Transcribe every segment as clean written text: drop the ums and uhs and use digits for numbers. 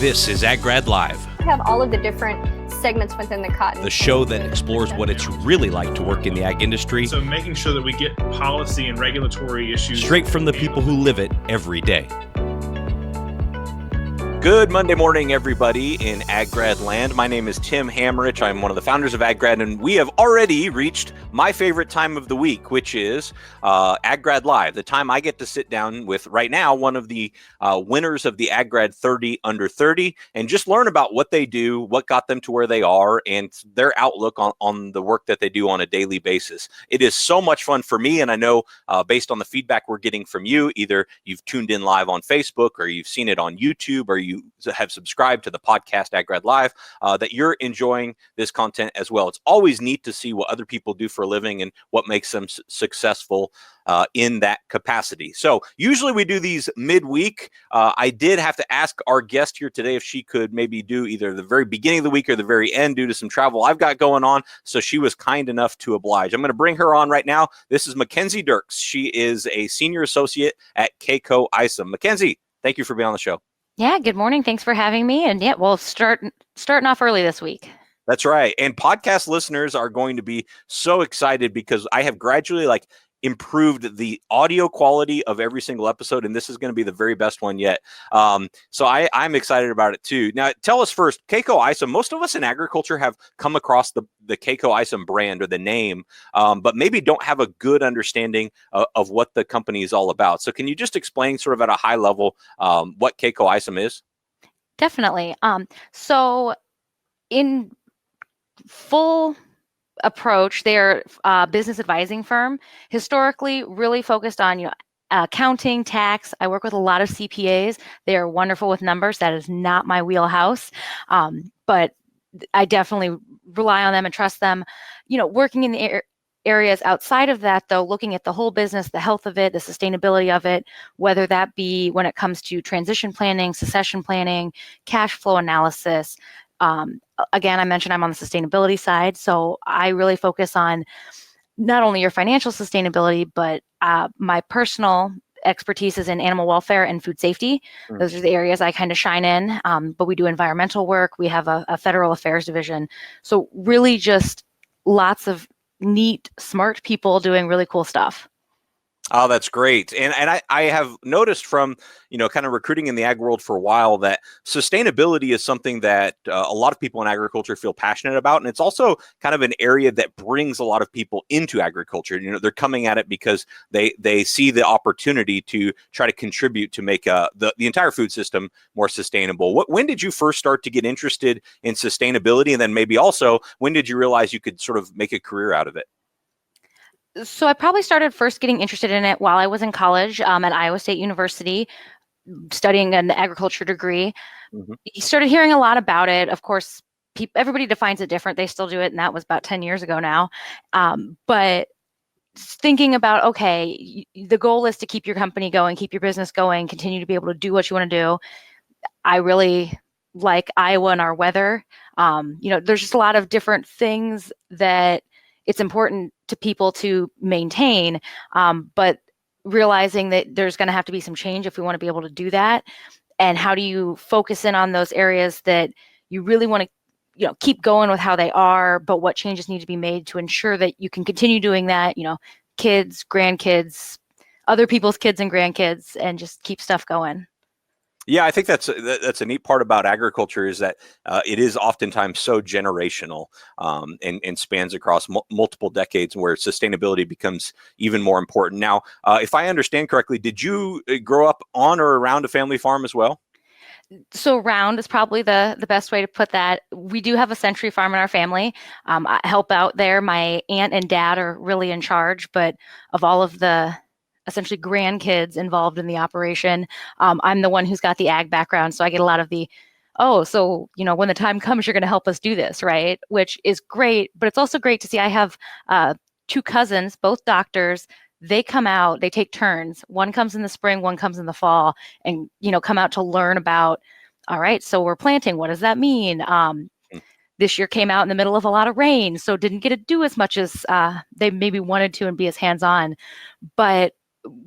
This is AgGrad Live. We have all of the different segments within the cotton. The show that explores what it's really like to work in the ag industry. So making sure that we get policy and regulatory issues straight from the people who live it every day. Good Monday morning, everybody in AgGrad land. My name is Tim Hammerich. I'm one of the founders of AgGrad, and we have already reached my favorite time of the week, which is AgGrad Live, the time I get to sit down with, right now, one of the winners of the AgGrad 30 Under 30, and just learn about what they do, what got them to where they are, and their outlook on the work that they do on a daily basis. It is so much fun for me, and I know based on the feedback we're getting from you, either you've tuned in live on Facebook, or you've seen it on YouTube, or you have subscribed to the podcast AgGrad Live, that you're enjoying this content as well. It's always neat to see what other people do for a living and what makes them successful in that capacity. So usually we do these midweek. I did have to ask our guest here today if she could maybe do either the very beginning of the week or the very end due to some travel I've got going on. So she was kind enough to oblige. I'm going to bring her on right now. This is Mackenzie Dierks. She is a senior associate at Keiko ISOM. Mackenzie, thank you for being on the show. Yeah, good morning. Thanks for having me. And yeah, we'll starting off early this week. That's right. And podcast listeners are going to be so excited because I have gradually improved the audio quality of every single episode, and this is going to be the very best one yet. So I'm excited about it too. Now, tell us first, Keiko ISOM. Most of us in agriculture have come across the Keiko ISOM brand or the name, but maybe don't have a good understanding of what the company is all about. So can you just explain sort of at a high level what Keiko ISOM is? Definitely. So in full approach, they're a business advising firm, historically really focused on accounting, tax. I work with a lot of CPAs. They are wonderful with numbers. That is not my wheelhouse, but I definitely rely on them and trust them. Working in the areas outside of that, though, looking at the whole business, the health of it, the sustainability of it, whether that be when it comes to transition planning, succession planning, cash flow analysis. Again, I mentioned I'm on the sustainability side, so I really focus on not only your financial sustainability, but my personal expertise is in animal welfare and food safety. Those are the areas I kind of shine in, but we do environmental work. We have a federal affairs division. So really just lots of neat, smart people doing really cool stuff. Oh, that's great. And I have noticed from, kind of recruiting in the ag world for a while that sustainability is something that a lot of people in agriculture feel passionate about. And it's also kind of an area that brings a lot of people into agriculture. They're coming at it because they see the opportunity to try to contribute to make the entire food system more sustainable. When did you first start to get interested in sustainability? And then maybe also, when did you realize you could sort of make a career out of it? So I probably started first getting interested in it while I was in college at Iowa State University, studying an agriculture degree. You started hearing a lot about it. Of course, everybody defines it different. They still do it, and that was about 10 years ago now. But thinking about, okay, the goal is to keep your company going, keep your business going, continue to be able to do what you want to do. I really like Iowa and our weather. There's just a lot of different things that it's important to people to maintain, but realizing that there's going to have to be some change if we want to be able to do that. And how do you focus in on those areas that you really want to, keep going with how they are, but what changes need to be made to ensure that you can continue doing that, kids, grandkids, other people's kids and grandkids, and just keep stuff going. Yeah, I think that's a neat part about agriculture is that it is oftentimes so generational and spans across multiple decades, where sustainability becomes even more important. Now, if I understand correctly, did you grow up on or around a family farm as well? So round is probably the best way to put that. We do have a century farm in our family. I help out there. My aunt and dad are really in charge, but of all of the essentially grandkids involved in the operation, I'm the one who's got the ag background. So I get a lot of the, when the time comes, you're going to help us do this, right? Which is great, but it's also great to see I have two cousins, both doctors. They come out, they take turns. One comes in the spring, one comes in the fall, and, come out to learn about, all right, so we're planting. What does that mean? This year came out in the middle of a lot of rain, so didn't get to do as much as they maybe wanted to and be as hands-on. But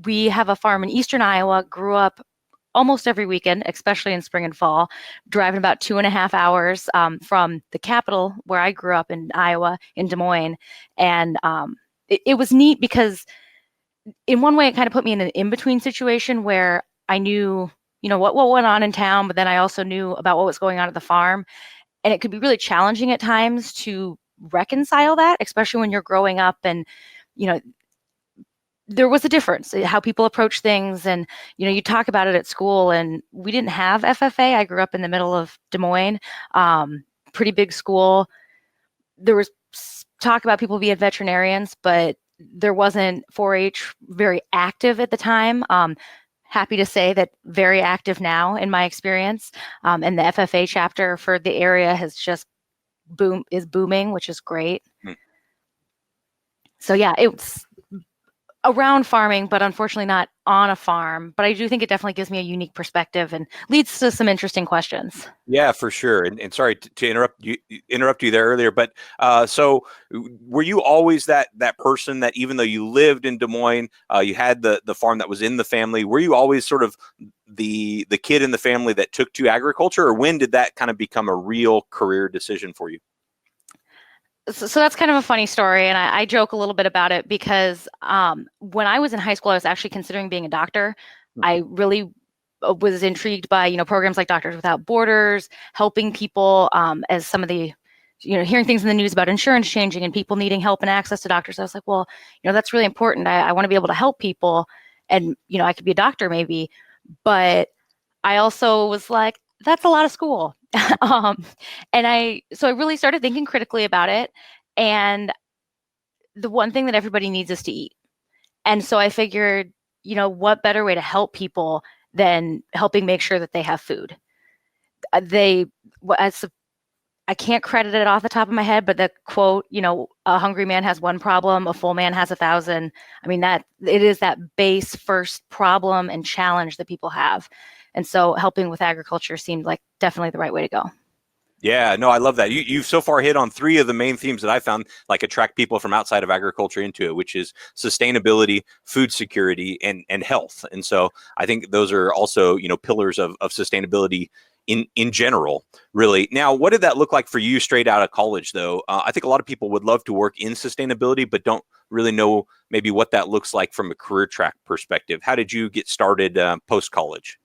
we have a farm in eastern Iowa, grew up almost every weekend, especially in spring and fall, driving about 2.5 hours from the capital where I grew up in Iowa, in Des Moines. And it was neat because in one way, it kind of put me in an in-between situation where I knew, what went on in town, but then I also knew about what was going on at the farm. And it could be really challenging at times to reconcile that, especially when you're growing up and, there was a difference in how people approach things. And, you talk about it at school, and we didn't have FFA. I grew up in the middle of Des Moines, pretty big school. There was talk about people being veterinarians, but there wasn't 4-H very active at the time. Happy to say that very active now in my experience. And the FFA chapter for the area has just is booming, which is great. So yeah, it's around farming, but unfortunately not on a farm. But I do think it definitely gives me a unique perspective and leads to some interesting questions. Yeah, for sure. And sorry to interrupt you there earlier, but so were you always that person that even though you lived in Des Moines, you had the farm that was in the family? Were you always sort of the kid in the family that took to agriculture, or when did that kind of become a real career decision for you? So that's kind of a funny story, and I joke a little bit about it because when I was in high school, I was actually considering being a doctor. I really was intrigued by programs like Doctors Without Borders, helping people as some of the hearing things in the news about insurance changing and people needing help and access to doctors. I was like, well, that's really important. I want to be able to help people, and I could be a doctor maybe, but I also was like, that's a lot of school. And I really started thinking critically about it. And the one thing that everybody needs is to eat. And so I figured, what better way to help people than helping make sure that they have food? I can't credit it off the top of my head, but the quote, a hungry man has one problem, a full man has 1,000. I mean, that it is that base first problem and challenge that people have. And so helping with agriculture seemed like definitely the right way to go. Yeah, no, I love that. You've so far hit on 3 of the main themes that I found like attract people from outside of agriculture into it, which is sustainability, food security, and health. And so I think those are also, pillars of sustainability in general, really. Now, what did that look like for you straight out of college, though? I think a lot of people would love to work in sustainability, but don't really know maybe what that looks like from a career track perspective. How did you get started post-college?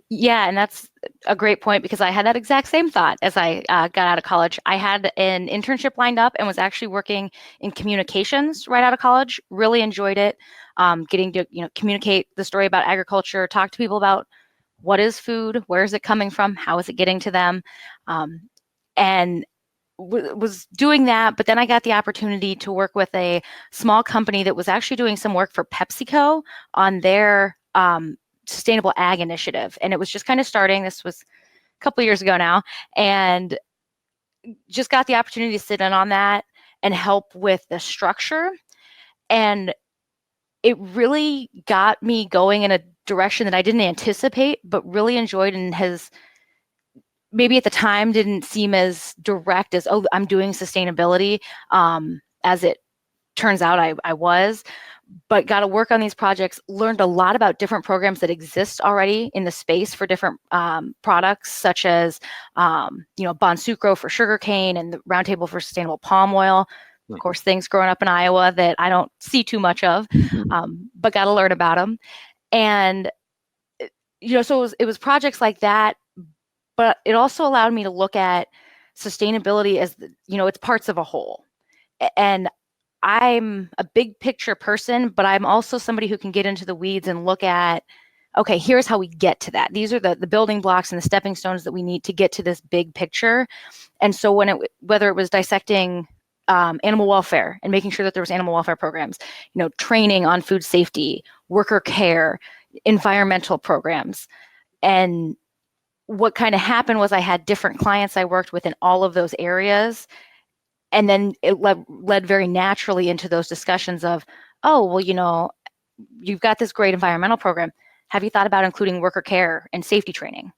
Yeah, and that's a great point because I had that exact same thought as I got out of college. I had an internship lined up and was actually working in communications right out of college. Really enjoyed it, getting to communicate the story about agriculture, talk to people about what is food, where is it coming from, how is it getting to them, and was doing that. But then I got the opportunity to work with a small company that was actually doing some work for PepsiCo on their sustainable ag initiative. And it was just kind of starting. This was a couple of years ago now, and just got the opportunity to sit in on that and help with the structure. And it really got me going in a direction that I didn't anticipate, but really enjoyed, and has maybe at the time didn't seem as direct as, oh, I'm doing sustainability, as it turns out I was. But got to work on these projects, learned a lot about different programs that exist already in the space for different products, such as, Bonsucro for sugarcane and the Roundtable for Sustainable Palm Oil. Of course, things growing up in Iowa that I don't see too much of, but got to learn about them. And, so it was projects like that, but it also allowed me to look at sustainability as, it's parts of a whole. And I'm a big picture person, but I'm also somebody who can get into the weeds and look at, okay, here's how we get to that. These are the building blocks and the stepping stones that we need to get to this big picture. And so whether it was dissecting animal welfare and making sure that there was animal welfare programs, training on food safety, worker care, environmental programs. And what kind of happened was I had different clients I worked with in all of those areas. And then it led very naturally into those discussions of, oh, well, you've got this great environmental program. Have you thought about including worker care and safety training?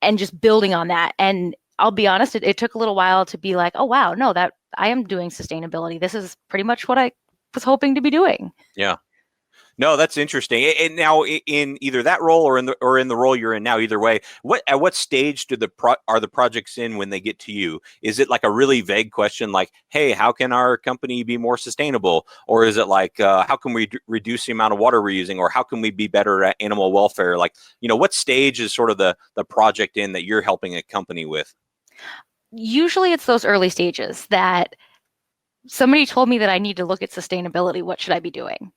And just building on that. And I'll be honest, it took a little while to be like, oh, wow, no, that I am doing sustainability. This is pretty much what I was hoping to be doing. Yeah. No, that's interesting. And now, in either that role or in the role you're in now, either way, at what stage are the projects in when they get to you? Is it like a really vague question, like, "Hey, how can our company be more sustainable?" Or is it like, "How can we reduce the amount of water we're using?" Or "How can we be better at animal welfare?" Like, what stage is sort of the project in that you're helping a company with? Usually, it's those early stages that somebody told me that I need to look at sustainability. What should I be doing?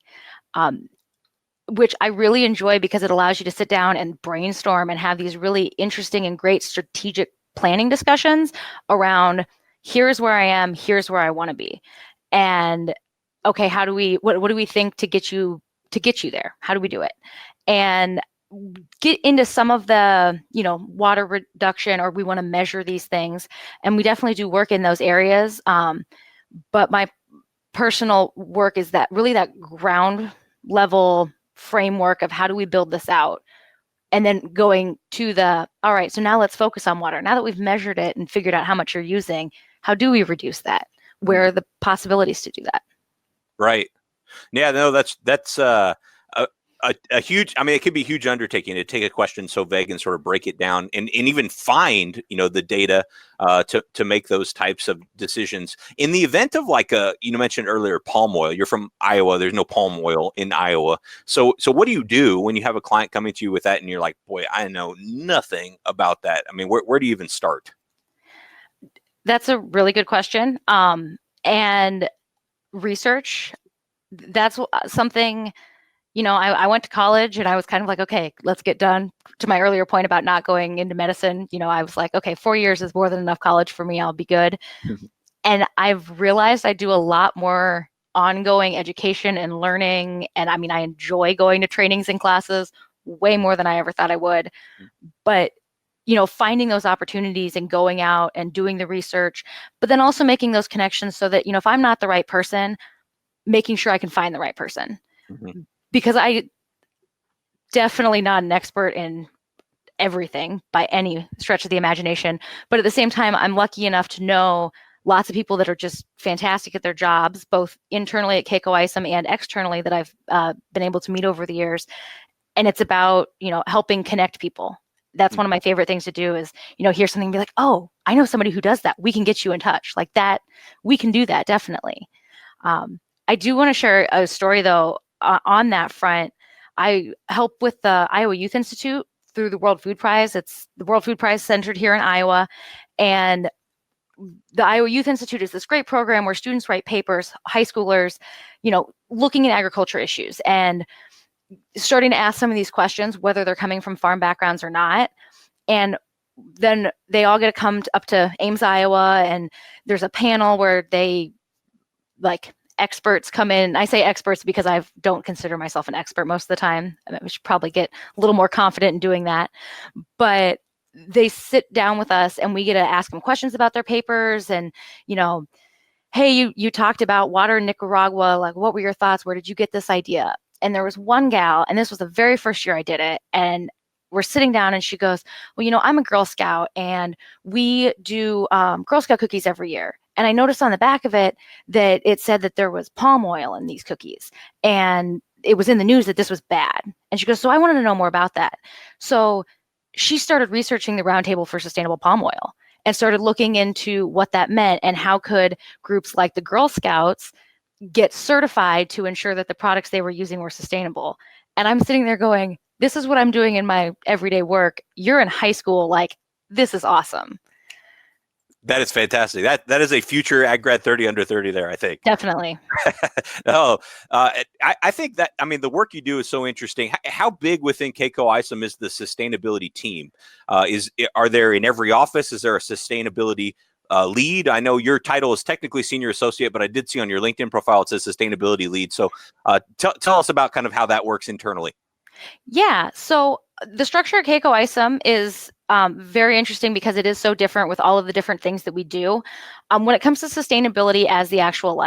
Which I really enjoy because it allows you to sit down and brainstorm and have these really interesting and great strategic planning discussions around here's where I am, here's where I want to be. And okay, what do we think to get you there? How do we do it? And get into some of the, water reduction, or we want to measure these things. And we definitely do work in those areas. But my personal work is that ground level framework of how do we build this out, and then going to all right, so now let's focus on water. Now that we've measured it and figured out how much you're using, how do we reduce that? Where are the possibilities to do that? Right. Yeah, no, that's a huge, I mean, it could be a huge undertaking to take a question so vague and sort of break it down and even find, the data to make those types of decisions. In the event of like you mentioned earlier, palm oil, you're from Iowa, there's no palm oil in Iowa. So what do you do when you have a client coming to you with that and you're like, boy, I know nothing about that? I mean, where do you even start? That's a really good question. And research, that's something. I went to college and I was kind of like, okay, let's get done. To my earlier point about not going into medicine, I was like, okay, 4 years is more than enough college for me. I'll be good. And I've realized I do a lot more ongoing education and learning. And I mean, I enjoy going to trainings and classes way more than I ever thought I would. But, finding those opportunities and going out and doing the research, but then also making those connections so that, if I'm not the right person, making sure I can find the right person. Mm-hmm. Because I definitely not an expert in everything by any stretch of the imagination. But at the same time, I'm lucky enough to know lots of people that are just fantastic at their jobs, both internally at Keiko ISOM and externally that I've been able to meet over the years. And it's about, helping connect people. That's one of my favorite things to do is, hear something and be like, oh, I know somebody who does that. We can get you in touch like that. We can do that. Definitely. I do want to share a story though, on that front. I help with the Iowa Youth Institute through the World Food Prize. It's the World Food Prize centered here in Iowa. And the Iowa Youth Institute is this great program where students write papers, high schoolers, looking at agriculture issues and starting to ask some of these questions, whether they're coming from farm backgrounds or not. And then they all get to come up to Ames, Iowa, and there's a panel where they experts come in. I say experts because I don't consider myself an expert most of the time. I should probably get a little more confident in doing that. But they sit down with us and we get to ask them questions about their papers and, hey, you talked about water in Nicaragua. Like, what were your thoughts? Where did you get this idea? And there was one gal, and this was the very first year I did it. And we're sitting down and she goes, well, I'm a Girl Scout and we do Girl Scout cookies every year. And I noticed on the back of it that it said that there was palm oil in these cookies. And it was in the news that this was bad. And she goes, so I wanted to know more about that. So she started researching the Roundtable for Sustainable Palm Oil and started looking into what that meant and how could groups like the Girl Scouts get certified to ensure that the products they were using were sustainable. And I'm sitting there going, this is what I'm doing in my everyday work. You're in high school. Like, this is awesome. That is fantastic. That is a future Ag Grad 30 under 30 there, I think. Definitely. I think that, I mean, the work you do is so interesting. How big within Keiko ISOM is the sustainability team? Are there in every office? Is there a sustainability lead? I know your title is technically senior associate, but I did see on your LinkedIn profile it says sustainability lead. So tell us about kind of how that works internally. Yeah. So the structure at Keiko ISOM is very interesting because it is so different with all of the different things that we do. When it comes to sustainability as the actual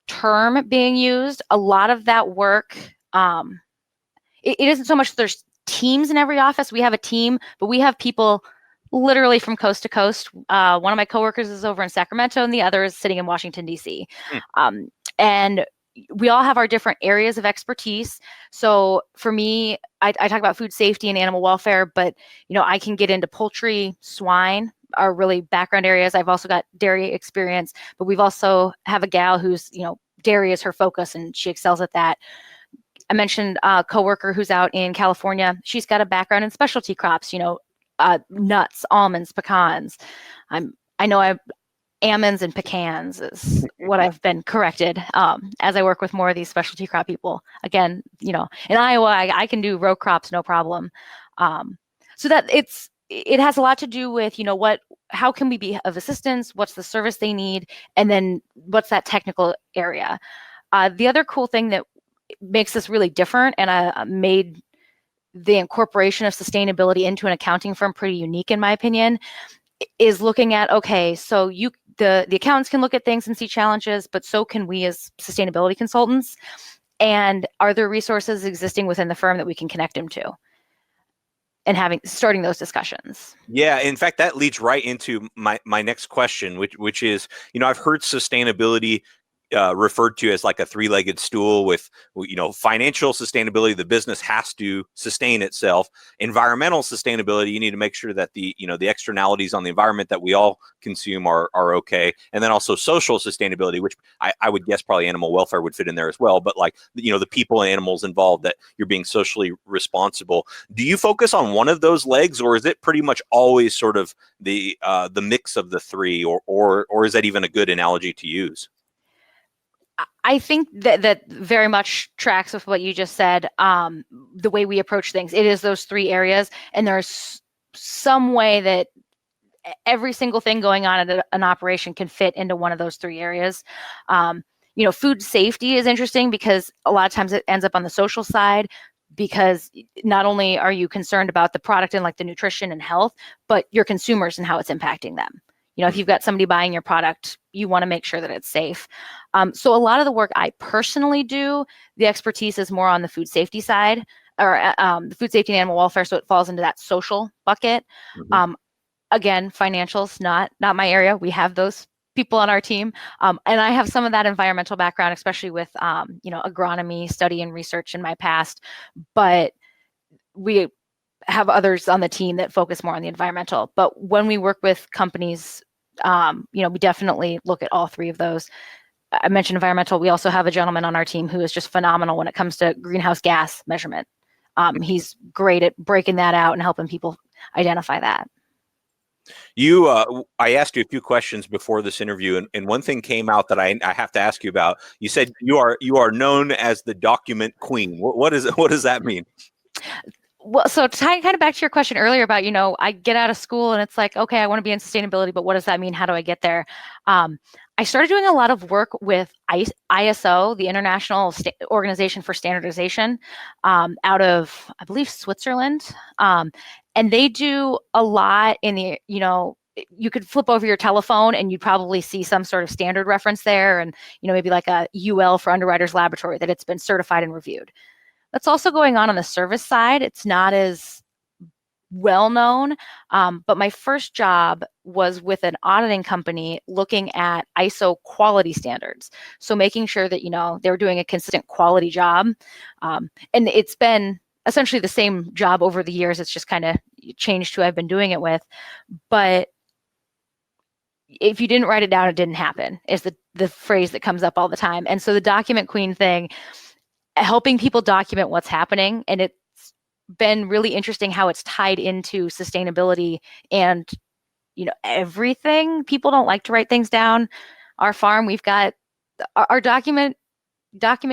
term being used, a lot of that work, it isn't so much that there's teams in every office. We have a team, but we have people literally from coast to coast. One of my coworkers is over in Sacramento and the other is sitting in Washington, D.C. And we all have our different areas of expertise. So for me, I talk about food safety and animal welfare, but I can get into poultry, swine are really background areas. I've also got dairy experience, but we've also have a gal who's dairy is her focus and she excels at that. I mentioned a coworker who's out in California. She's got a background in specialty crops, nuts, almonds, pecans. I know almonds and pecans is what I've been corrected as I work with more of these specialty crop people. Again, in Iowa, I can do row crops no problem. So that it has a lot to do with how can we be of assistance, what's the service they need, and then what's that technical area. The other cool thing that makes this really different, and I made the incorporation of sustainability into an accounting firm pretty unique in my opinion, is looking at, okay, so the accountants can look at things and see challenges, but so can we as sustainability consultants. And are there resources existing within the firm that we can connect them to? And starting those discussions. Yeah, in fact, that leads right into my next question, which is, I've heard sustainability referred to as like a three-legged stool with, financial sustainability, the business has to sustain itself. Environmental sustainability, you need to make sure that the externalities on the environment that we all consume are okay. And then also social sustainability, which I would guess probably animal welfare would fit in there as well. But like, the people and animals involved, that you're being socially responsible. Do you focus on one of those legs, or is it pretty much always sort of the mix of the three, or is that even a good analogy to use? I think that very much tracks with what you just said. The way we approach things, it is those three areas, and there's some way that every single thing going on at an operation can fit into one of those three areas. Food safety is interesting because a lot of times it ends up on the social side, because not only are you concerned about the product and like the nutrition and health, but your consumers and how it's impacting them. If you've got somebody buying your product, you want to make sure that it's safe. So a lot of the work I personally do, the expertise is more on the food safety side, or the food safety and animal welfare. So it falls into that social bucket. Mm-hmm. Again, financials, not my area. We have those people on our team. And I have some of that environmental background, especially with, agronomy, study and research in my past. But we have others on the team that focus more on the environmental. But when we work with companies, we definitely look at all three of those. I mentioned environmental. We also have a gentleman on our team who is just phenomenal when it comes to greenhouse gas measurement. He's great at breaking that out and helping people identify that. I asked you a few questions before this interview, and one thing came out that I have to ask you about. You said you are known as the document queen. What does that mean? Well, so kind of back to your question earlier about, I get out of school and it's like, okay, I want to be in sustainability, but what does that mean? How do I get there? I started doing a lot of work with ISO, the International Organization for Standardization, out of, I believe, Switzerland. And they do a lot in the, you could flip over your telephone and you'd probably see some sort of standard reference there, and, maybe like a UL for Underwriters Laboratory, that it's been certified and reviewed. That's also going on the service side. It's not as well known, but my first job was with an auditing company looking at ISO quality standards. So making sure that, they were doing a consistent quality job. And it's been essentially the same job over the years. It's just kind of changed who I've been doing it with. But if you didn't write it down, it didn't happen, is the phrase that comes up all the time. And so the document queen thing, helping people document what's happening. And it's been really interesting how it's tied into sustainability and, everything. People don't like to write things down. Our farm, we've got our document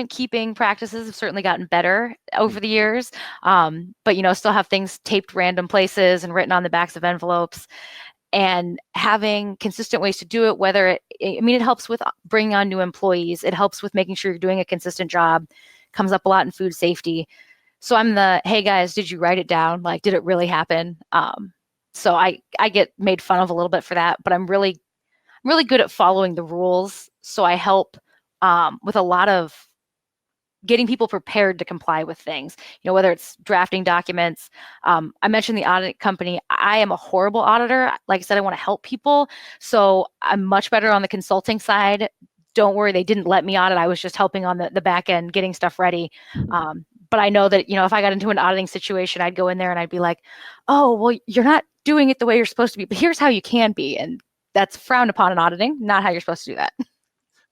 keeping practices have certainly gotten better over the years. But, still have things taped random places and written on the backs of envelopes. And having consistent ways to do it, it helps with bringing on new employees. It helps with making sure you're doing a consistent job. Comes up a lot in food safety. So I'm hey guys, did you write it down? Like, did it really happen? So I get made fun of a little bit for that, but I'm really good at following the rules. So I help with a lot of getting people prepared to comply with things, whether it's drafting documents. I mentioned the audit company. I am a horrible auditor. Like I said, I want to help people. So I'm much better on the consulting side, don't worry, they didn't let me audit. I was just helping on the back end, getting stuff ready. But I know that, if I got into an auditing situation, I'd go in there and I'd be like, oh, well, you're not doing it the way you're supposed to be, but here's how you can be. And that's frowned upon in auditing, not how you're supposed to do that.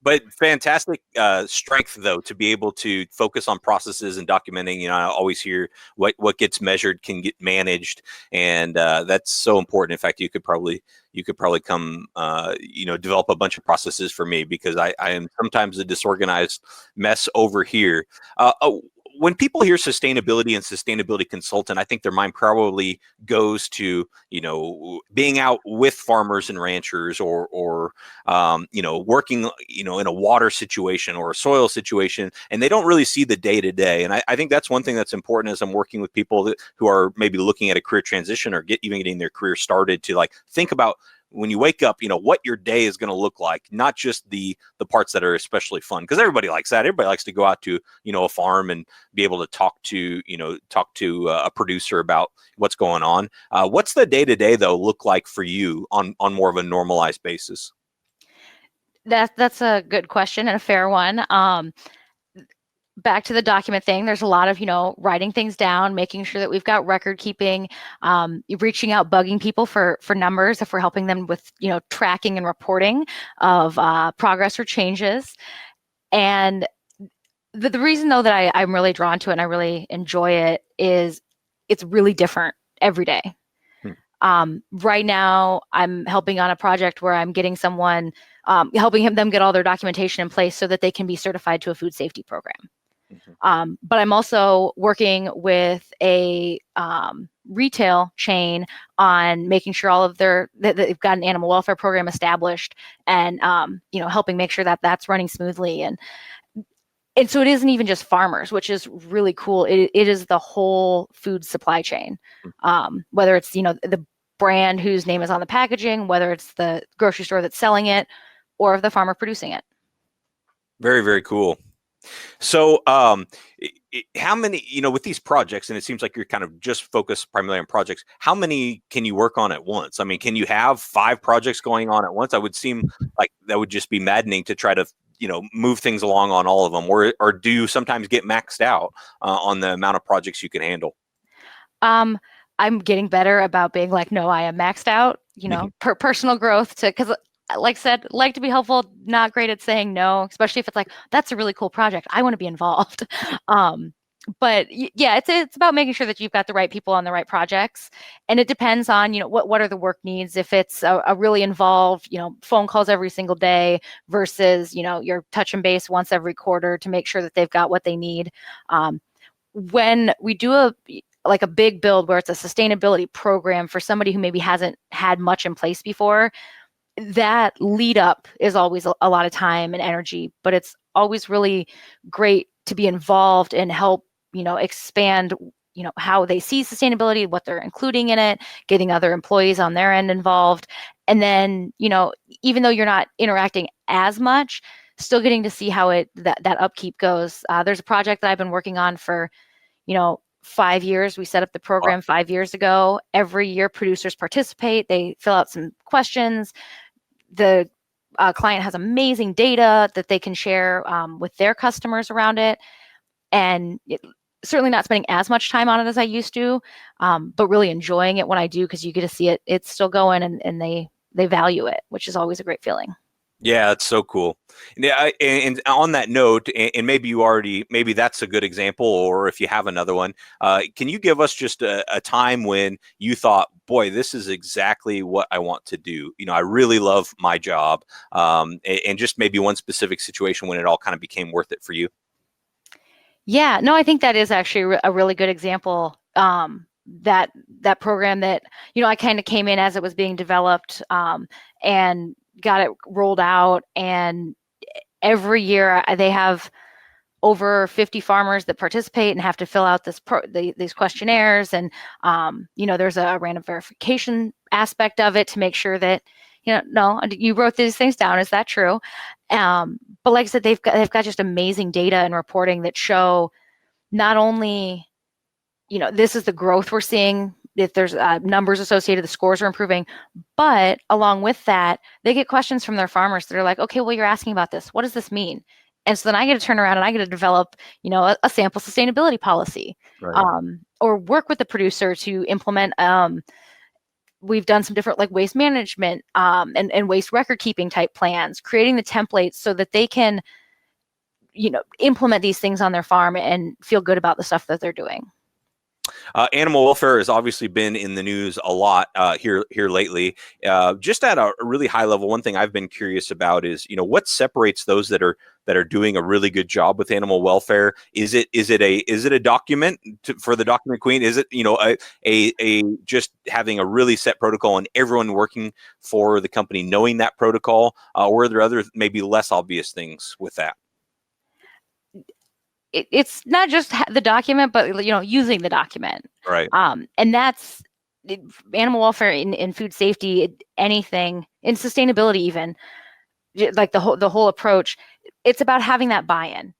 But fantastic strength, though, to be able to focus on processes and documenting. I always hear what gets measured can get managed, and that's so important. In fact, you could probably come, develop a bunch of processes for me, because I am sometimes a disorganized mess over here. When people hear sustainability and sustainability consultant, I think their mind probably goes to, being out with farmers and ranchers, or working, in a water situation or a soil situation, and they don't really see the day to day. And I think that's one thing that's important as I'm working with people who are maybe looking at a career transition, or even getting their career started, to like think about, when you wake up, what your day is going to look like, not just the parts that are especially fun, because everybody likes that. Everybody likes to go out to, a farm and be able to talk to a producer about what's going on. What's the day to day, though, look like for you on more of a normalized basis? That's a good question and a fair one. Back to the document thing, there's a lot of, writing things down, making sure that we've got record keeping, reaching out, bugging people for numbers if we're helping them with, tracking and reporting of progress or changes. And the reason, though, that I'm really drawn to it and I really enjoy it is it's really different every day. Right now, I'm helping on a project where I'm getting someone, helping them get all their documentation in place so that they can be certified to a food safety program. But I'm also working with a retail chain on making sure all of that they've got an animal welfare program established, and helping make sure that that's running smoothly. And so it isn't even just farmers, which is really cool. It is the whole food supply chain, whether it's the brand whose name is on the packaging, whether it's the grocery store that's selling it, or the farmer producing it. Very, very cool. So how many, with these projects, and it seems like you're kind of just focused primarily on projects, how many can you work on at once? I mean, can you have 5 projects going on at once? I would seem like that would just be maddening to try to, move things along on all of them, or do you sometimes get maxed out on the amount of projects you can handle? I'm getting better about being like, no, I am maxed out, personal growth, because like I said, like to be helpful, not great at saying no, especially if it's like, that's a really cool project, I want to be involved. But yeah, it's about making sure that you've got the right people on the right projects. And it depends on, what are the work needs. If it's a really involved, phone calls every single day versus, you're touching base once every quarter to make sure that they've got what they need. When we do a big build where it's a sustainability program for somebody who maybe hasn't had much in place before, that lead up is always a lot of time and energy, but it's always really great to be involved and help, expand, how they see sustainability, what they're including in it, getting other employees on their end involved. And then, even though you're not interacting as much, still getting to see how that upkeep goes. There's a project that I've been working on for, 5 years. We set up the program 5 years ago. Every year producers participate, they fill out some questions. The client has amazing data that they can share with their customers around it. And certainly not spending as much time on it as I used to, but really enjoying it when I do, because you get to see it's still going, and they value it, which is always a great feeling. Yeah, that's so cool. And on that note, and maybe that's a good example, or if you have another one, can you give us just a time when you thought, boy, this is exactly what I want to do? I really love my job, and just maybe one specific situation when it all kind of became worth it for you. Yeah, no, I think that is actually a really good example. That program that, I kind of came in as it was being developed, and got it rolled out, and every year they have over 50 farmers that participate and have to fill out these questionnaires, and there's a random verification aspect of it to make sure that no, you wrote these things down, is that true? But like I said, they've got just amazing data and reporting that show not only this is the growth we're seeing if there's numbers associated, the scores are improving. But along with that, they get questions from their farmers that are like, okay, well, you're asking about this. What does this mean? And so then I get to turn around and I get to develop, a sample sustainability policy, Right. or work with the producer to implement. We've done some different like waste management and waste record keeping type plans, creating the templates so that they can, implement these things on their farm and feel good about the stuff that they're doing. Animal welfare has obviously been in the news a lot here lately. Just at a really high level, one thing I've been curious about is, what separates those that are doing a really good job with animal welfare? Is it a document for the document queen? Is it a just having a really set protocol and everyone working for the company knowing that protocol, or are there other maybe less obvious things with that? It's not just the document, but using the document. Right. And that's animal welfare in food safety, anything in sustainability, even like the whole approach. It's about having that buy-in.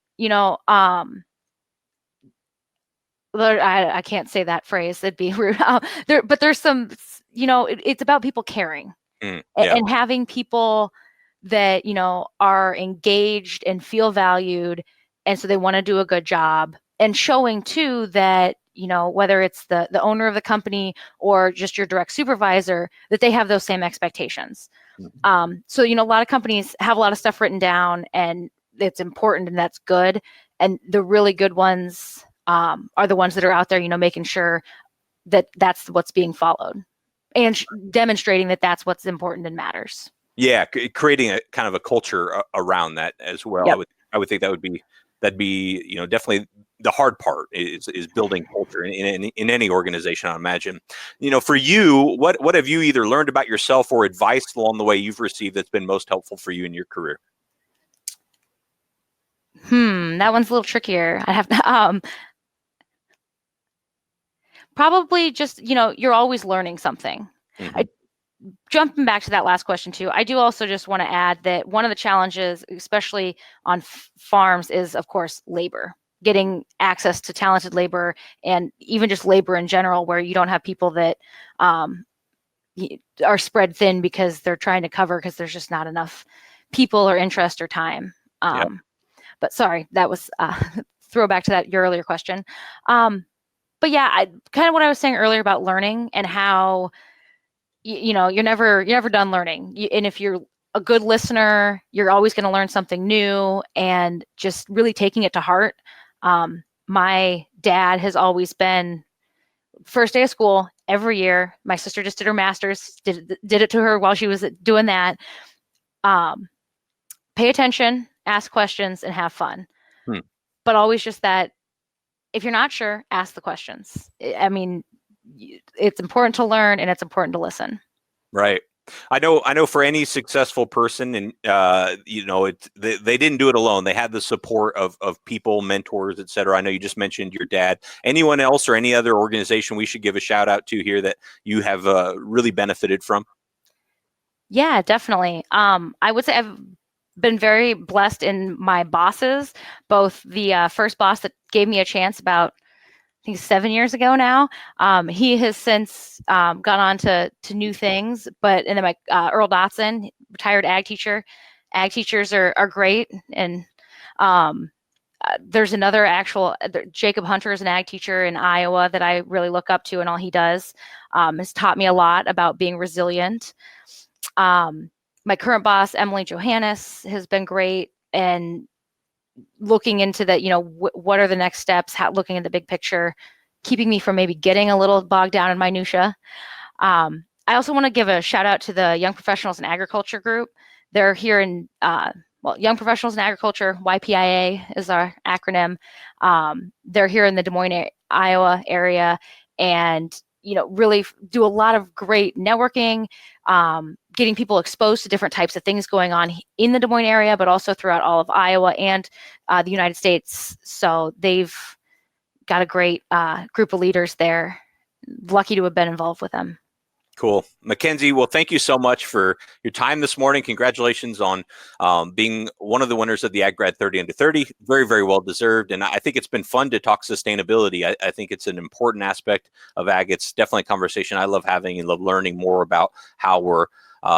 I can't say that phrase; it'd be rude. But there's some, it's about people caring and having people that are engaged and feel valued. And so they want to do a good job, and showing too that, whether it's the owner of the company or just your direct supervisor, that they have those same expectations. So, a lot of companies have a lot of stuff written down and it's important and that's good. And the really good ones are the ones that are out there, making sure that that's what's being followed and demonstrating that that's what's important and matters. Yeah. Creating a kind of a culture around that as well. Yep. I would think that'd be definitely the hard part is building culture in any organization, I imagine. For you, what have you either learned about yourself or advice along the way you've received that's been most helpful for you in your career? That one's a little trickier. I have to, probably just, you're always learning something. Mm-hmm. Jumping back to that last question too, I do also just want to add that one of the challenges, especially on farms, is of course labor, getting access to talented labor, and even just labor in general, where you don't have people that are spread thin because they're trying to cover because there's just not enough people or interest or time. Yep. But sorry, that was throwback to your earlier question. But yeah, kind of what I was saying earlier about learning and how you're never done learning. And if you're a good listener, you're always going to learn something new, and just really taking it to heart. My dad has always been first day of school every year. My sister just did her master's, did it to her while she was doing that. Pay attention, ask questions, and have fun. But always just that, if you're not sure, ask the questions. I mean, it's important to learn and it's important to listen. Right. I know for any successful person, and they didn't do it alone. They had the support of people, mentors, etc. I know you just mentioned your dad. Anyone else or any other organization we should give a shout out to here that you have really benefited from? Yeah, definitely. I would say I've been very blessed in my bosses, both the first boss that gave me a chance about, I think 7 years ago now. He has since gone on to new things, and then my Earl Dotson, retired ag teacher. Ag teachers are great, and there's another Jacob Hunter is an ag teacher in Iowa that I really look up to, and all he does has taught me a lot about being resilient. My current boss, Emily Johannes, has been great, and looking into that, what are the next steps, looking at the big picture, keeping me from maybe getting a little bogged down in minutia. I also want to give a shout out to the Young Professionals in Agriculture group. They're here in, Young Professionals in Agriculture, YPIA is our acronym. They're here in the Des Moines, Iowa area, and really do a lot of great networking, getting people exposed to different types of things going on in the Des Moines area, but also throughout all of Iowa and the United States. So they've got a great group of leaders there. Lucky to have been involved with them. Cool. Mackenzie, well, thank you so much for your time this morning. Congratulations on being one of the winners of the AgGrad 30 Under 30. Very, very well deserved. And I think it's been fun to talk sustainability. I think it's an important aspect of ag. It's definitely a conversation I love having and love learning more about how we're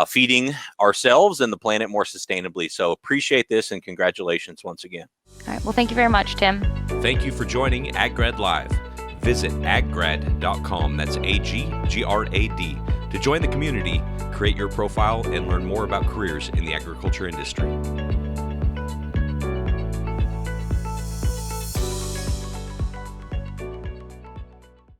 feeding ourselves and the planet more sustainably. So appreciate this and congratulations once again. All right. Well, thank you very much, Tim. Thank you for joining AgGrad Live. Visit aggrad.com, that's AGGRAD, to join the community, create your profile, and learn more about careers in the agriculture industry.